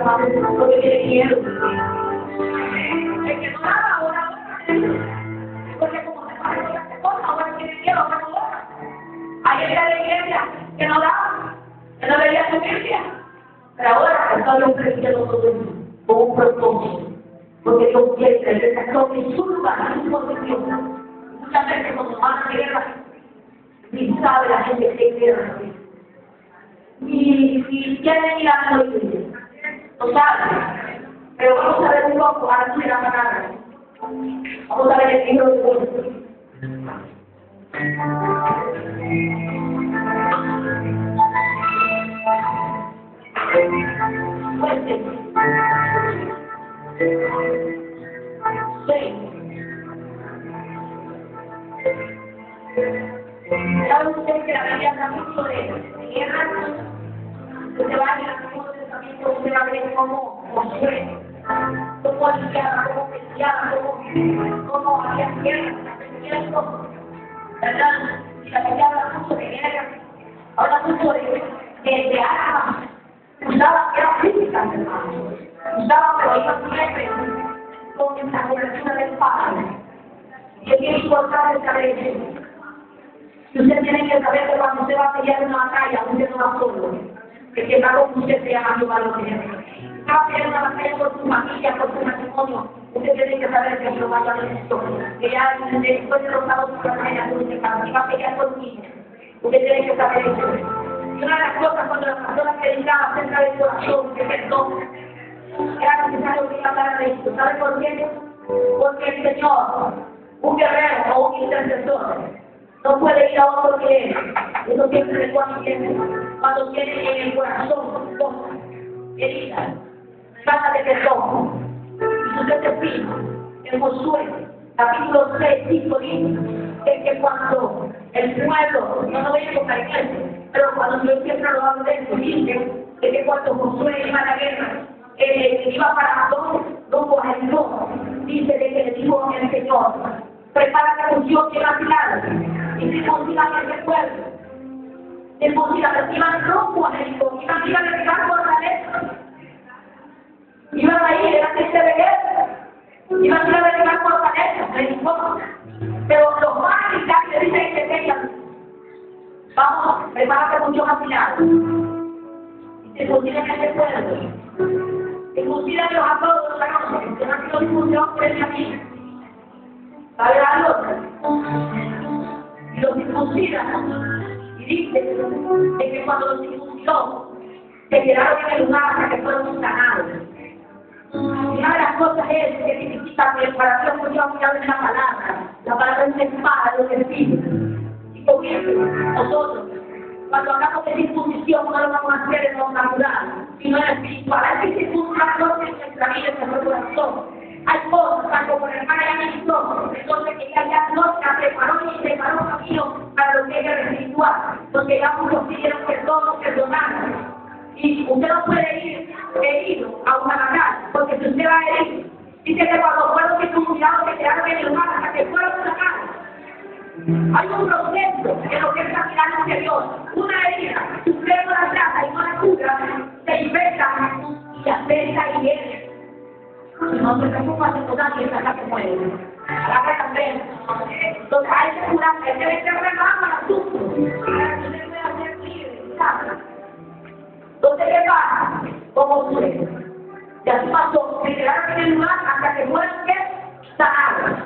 porque tiene miedo. El que no da ahora, porque como se pasa con las cosas, ahora tiene miedo, ahora no ora. Ayer era la iglesia que no daba, que no leía su Biblia. Pero ahora estamos creciendo todo con un propósito. Porque Dios quiere que lo que surja en su posición. Muchas veces cuando van a guerra, ni sabe la gente que quiere. Y quieren ir a la iglesia. No sabe. Pero vamos a ver un poco, ahora sí la palabra. Vamos a ver el libro de Dios. ¿Saben ustedes que la Biblia habla mucho de guerra? Usted va a ir al Nuevo Testamento, usted va a ver cómo Josué, cómo aliviaba, cómo peleaba, cómo había guerra, ¿verdad? Y la Biblia habla mucho de guerra, habla mucho de armas, usaba guerra física, hermanos. Usaba, pero iba siempre con esa cobertura del Padre. Y es bien importante saber eso. Y usted tiene que saber que cuando usted va a pelear una batalla, usted no va solo. Que quien va con usted se llama Jehová lo tiene. Usted va a pelear una batalla por su familia, por su matrimonio. Usted tiene que saber que Jehová ya lo hizo. Que ya después de los sábados por la mañana, usted va a pelear por niños. Usted tiene que saber eso. Y una de las cosas cuando la persona predicaba acerca del corazón, que perdón, era necesario que hablara de esto. ¿Sabe por qué? Porque el Señor, un guerrero o un intercesor, no puede ir a otro que él. Eso siempre le cuando tiene en el corazón cosas, heridas, falta de perdón. Y usted se fija en Josué, capítulo 3, 5, dice que cuando el pueblo, no lo veía con cariño, pero cuando yo siempre lo hago de eso, dice que cuando Josué iba a la guerra, iba para rumbo a Jericó, dice de que le dijo el Señor, prepárate con Dios que va a tirar, y se motivan en el pueblo, se motivan, iban rumbo a Jericó, iban a llegar fortaleza, iban a ir, era gente de guerra, iban a llegar fortaleza, Jericó, pero los más militares dicen que tengan, vamos, prepárate con Dios a tirar, y se motivan en el pueblo. Inclusive los apóstoles conocen, que no ha sido discusión previa a mí. ¿Sabe la otra? Y los circuncidan. Y dice que cuando los circuncidó, se quedaron en el lugar hasta que fueron sanados. Y una de las cosas es que significa preparación por Dios en la palabra es espada, los espíritus. Y con eso, nosotros, cuando hablamos de disposición, no lo vamos a hacer en lo natural, sino en lo espiritual. Hay circunstancias en nuestra vida, en nuestro corazón. Hay cosas, tanto por hermana y amigo, entonces que ella ya nos preparó y preparó camino para lo que ella es espiritual. Porque ya muchos pidieron perdón, nos perdonaron. Y usted no puede ir herido a una batalla, porque si usted va a herir, dice que cuando fueron circuncidados se quedaron en el lugar hasta que fueron sacados. Hay un proceso en lo que es caminar hacia Dios. Una herida, si usted no la trata y no la cura, se infecta y afecta y viene. Si no se preocupa de toda y esa que muere. A la que también. Entonces hay que curar, hay que meter remama al asunto. Para que usted pueda ser libre. Entonces, ¿qué pasa? Como usted. Y así pasó. Se quedaron en el lugar hasta que fueron sanados.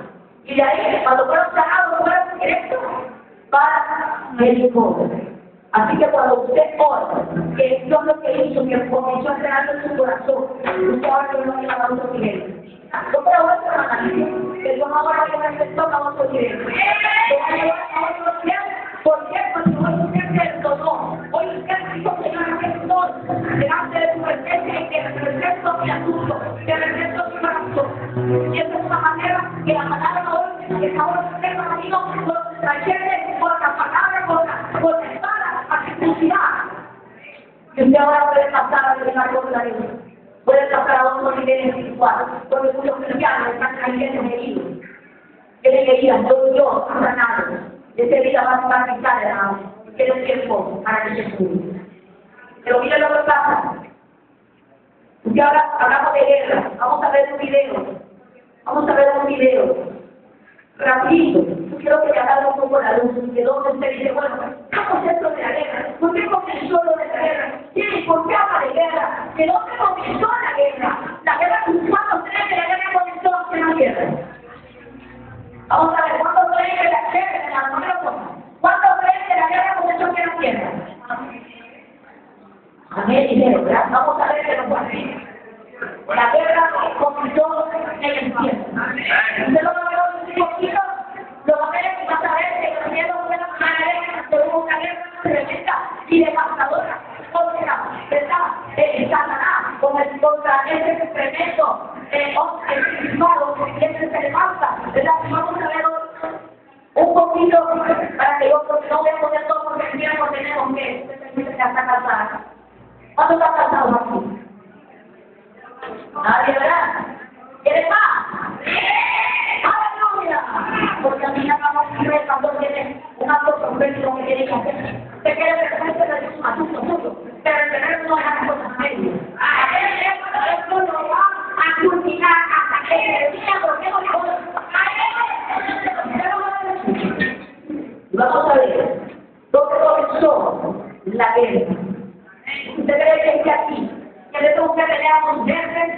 Y de ahí, cuando fueron sanados, fueron directos para Jericó. Así que cuando usted ora, que es Dios lo que hizo, que comenzó a crear en su corazón, usted ahora no va a llevar a otro nivel. No puedo ver hermana, que Dios ahora va a llevar a otro nivel. Lo va a llevar a otro nivel. ¿Por qué? Porque hoy usted perdonó. Hoy usted dijo, Señor, que estoy delante de tu presencia y que represento mi asunto, que represento mi corazón. Y esa es una manera que la palabra hoy, que ahora usted ha venido con talleres, con la palabra, con la espada, a circuncidar. Y usted ahora puede pasar a llegar con la vida. Puede pasar a otro nivel espiritual, porque muchos cristianos están cayendo heridos. Que le querían, yo, sanado. Ese día va a quitar, hermano, que es tiempo para que se cure. Pero mire lo que pasa. Y ahora hablamos de guerra. Vamos a ver un video. Vamos a ver un video. Rapidito. Yo quiero que le haga un poco la luz. Que donde usted dice, bueno, ¿cómo es esto de la guerra? ¿Por qué comenzó lo de la guerra? ¿Quién? ¿Por qué habla de guerra? ¿De dónde comenzó la guerra? La guerra, ¿cuándo creen que la guerra comenzó hace la guerra? Vamos a ver, ¿cuándo creen que la guerra, no me lo pongan? ¿Cuándo creen que la guerra comenzó hace la guerra? Amén, dinero, ¿verdad? Vamos a ver que no fue así. La guerra comenzó en el infierno. Usted lo va a ver un poquito, lo va a ver y va a saber que el cielo fue una guerra tremenda y devastadora contra Satanás, contra ese tremendo malo que se levanta, ¿verdad? Vamos a ver un poquito para que yo no voy a poner todo porque el tiempo tenemos que estar casados. ¿Cuánto está casado aquí? Nadie, ¿verdad? ¿Quieres más? ¡Aleluya! Porque a mí ya vamos a ver cuando tiene un acto profético que tiene que hacer. Usted quiere que se le un asunto mucho, pero el tener no es una cosa medio. Esto lo va a culminar hasta que se diga por qué no le jodas. Vamos a ver, ¿dónde comenzó la guerra? ¿Usted cree que es aquí? Que le tengo que pelear con jefes,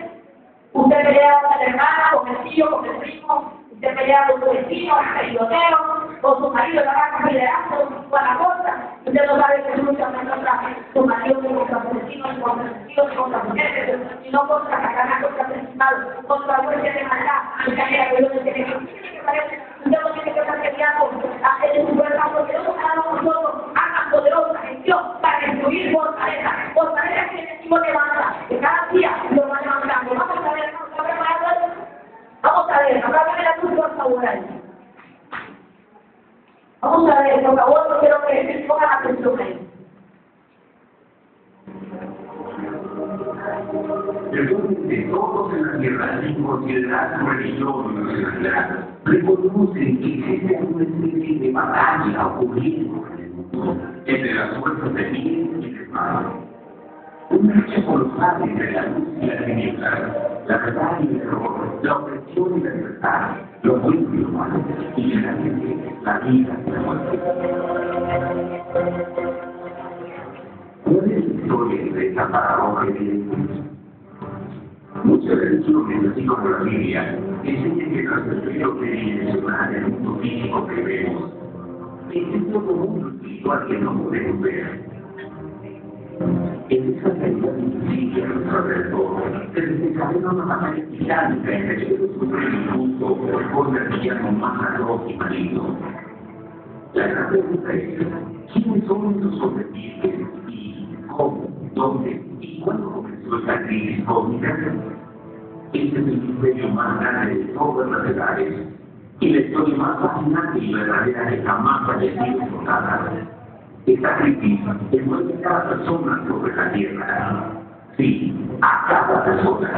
usted pelea con el hermano, con el tío, con el primo, usted pelea con su vecino, con el pelotero, con su marido, la vaca liderando, con la cosa. Usted no sabe que lucha contra su marido, contra su vecino, contra sus tíos, contra sus jefes, y no contra Satanás, contra el principal, contra la fuerza de maldad. Usted no tiene que estar peleando en su fuerza, porque Dios ha dado a nosotros armas poderosas en Dios para destruir fortalezas. Fortalezas que el enemigo levanta, que cada día lo va levantando. Vamos a ver, ¿está preparado? Vamos a ver, háblame la luz, por favor, ahí. Vamos a ver, por favor, no quiero que pongan atención ahí. Personas de todos en la tierra, sin considerar su religión o nacionalidad, reconocen que existe una especie de batalla ocurriendo en el mundo entre las fuerzas de bien y del mal. Una lucha colosal entre la luz y la tiniebla, la verdad y el error, la opresión y la libertad, lo bueno y lo malo, y finalmente la vida y la muerte. ¿Cuál es la historia de esta paradoja de muchas religiones, así como la Biblia, enseñan que tras el río tridimensional del mundo físico que vemos, existe otro mundo espiritual que no podemos ver. En esa realidad invisible a nuestro alrededor, se desencadena una batalla titánica entre el sufrir injusto por el villano más atroz y maligno. La gran pregunta es, ¿quiénes son esos sobrevivientes y cómo, dónde y cuándo comenzó esta crisis cósmica? Este es el misterio más grande de todas las edades y la historia más fascinante y verdadera que jamás haya sido contada. Esta crisis envuelve a cada persona sobre la tierra. Sí, a cada persona.